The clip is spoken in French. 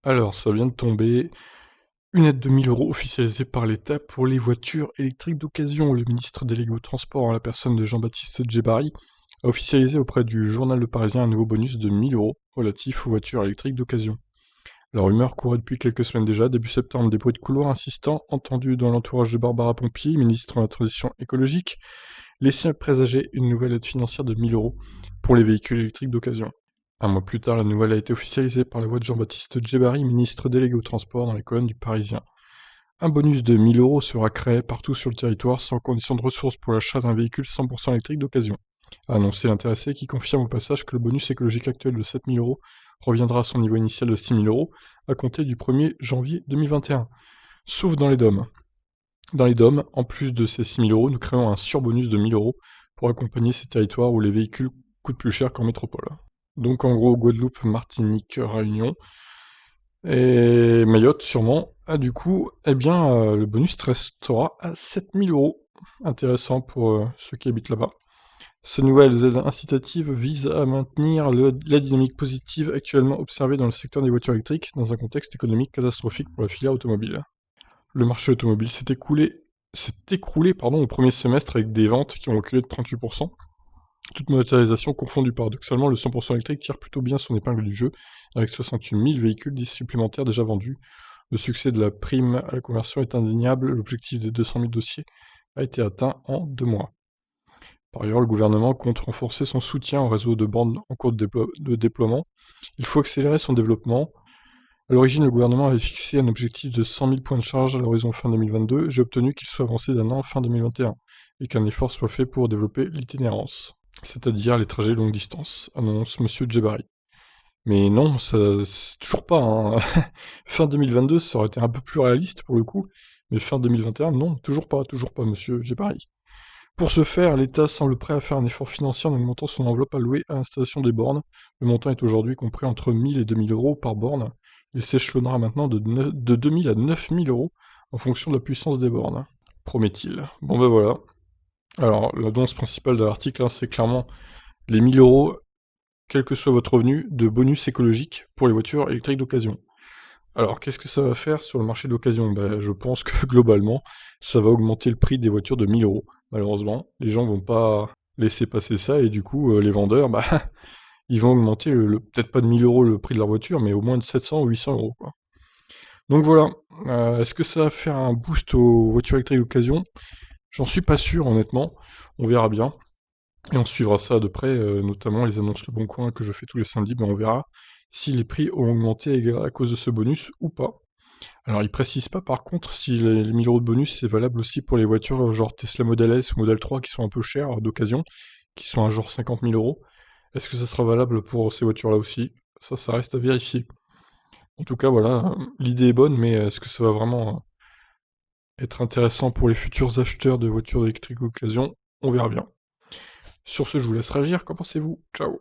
Alors, ça vient de tomber, une aide de 1 000 € officialisée par l'État pour les voitures électriques d'occasion. Le ministre délégué au transport, en la personne de Jean-Baptiste Djebbari, a officialisé auprès du journal Le Parisien un nouveau bonus de 1 000 € relatif aux voitures électriques d'occasion. La rumeur courait depuis quelques semaines déjà. Début septembre, des bruits de couloir insistants, entendus dans l'entourage de Barbara Pompili, ministre de la Transition écologique, laissaient présager une nouvelle aide financière de 1 000 € pour les véhicules électriques d'occasion. Un mois plus tard, la nouvelle a été officialisée par la voix de Jean-Baptiste Djebbari, ministre délégué au transport, dans les colonnes du Parisien. Un bonus de 1 000 € sera créé partout sur le territoire sans condition de ressources pour l'achat d'un véhicule 100% électrique d'occasion, a annoncé l'intéressé, qui confirme au passage que le bonus écologique actuel de 7 000 € reviendra à son niveau initial de 6 000 € à compter du 1er janvier 2021, sauf dans les DOM. Dans les DOM, en plus de ces 6 000 €, nous créons un surbonus de 1 000 € pour accompagner ces territoires où les véhicules coûtent plus cher qu'en métropole. Donc en gros, Guadeloupe, Martinique, Réunion et Mayotte sûrement. Ah, du coup, eh bien, le bonus restera à 7 000 €. Intéressant pour ceux qui habitent là-bas. Ces nouvelles aides incitatives visent à maintenir la dynamique positive actuellement observée dans le secteur des voitures électriques dans un contexte économique catastrophique pour la filière automobile. Le marché automobile s'est écroulé au premier semestre avec des ventes qui ont reculé de 38%. Toute motorisation confondue, paradoxalement, le 100% électrique tire plutôt bien son épingle du jeu, avec 68 000 véhicules supplémentaires déjà vendus. Le succès de la prime à la conversion est indéniable, l'objectif des 200 000 dossiers a été atteint en 2 mois. Par ailleurs, le gouvernement compte renforcer son soutien au réseau de bornes en cours de déploiement. Il faut accélérer son développement. À l'origine, le gouvernement avait fixé un objectif de 100 000 points de charge à l'horizon fin 2022. J'ai obtenu qu'il soit avancé d'un an fin 2021 et qu'un effort soit fait pour développer l'itinérance, c'est-à-dire les trajets longue distance, annonce monsieur Djebbari. Mais non, ça, c'est toujours pas, hein. Fin 2022, ça aurait été un peu plus réaliste pour le coup, mais fin 2021, non, toujours pas, monsieur Djebbari. Pour ce faire, l'État semble prêt à faire un effort financier en augmentant son enveloppe allouée à l'installation des bornes. Le montant est aujourd'hui compris entre 1 000 et 2 000 € par borne. Il s'échelonnera maintenant de 2 000 à 9 000 € en fonction de la puissance des bornes, promet-il. Bon ben voilà. Alors, l'annonce principale de l'article, hein, c'est clairement les 1 000 €, quel que soit votre revenu, de bonus écologique pour les voitures électriques d'occasion. Alors, qu'est-ce que ça va faire sur le marché d'occasion? Ben, je pense que globalement, ça va augmenter le prix des voitures de 1 000 €. Malheureusement, les gens vont pas laisser passer ça et du coup, les vendeurs, bah, ils vont augmenter peut-être pas de 1 000 € le prix de leur voiture, mais au moins de 700 ou 800 €, quoi. Donc voilà, est-ce que ça va faire un boost aux voitures électriques d'occasion? J'en suis pas sûr, honnêtement. On verra bien. Et on suivra ça de près, notamment les annonces Le Bon Coin que je fais tous les samedis, ben on verra si les prix ont augmenté à cause de ce bonus ou pas. Alors il précise pas par contre si les 1 000 € de bonus c'est valable aussi pour les voitures genre Tesla Model S ou Model 3 qui sont un peu chères d'occasion, qui sont à genre 50 000 €. Est-ce que ça sera valable pour ces voitures-là aussi? Ça reste à vérifier. En tout cas voilà, l'idée est bonne, mais est-ce que ça va vraiment être intéressant pour les futurs acheteurs de voitures électriques d'occasion? On verra bien. Sur ce, je vous laisse réagir, qu'en pensez-vous? Ciao!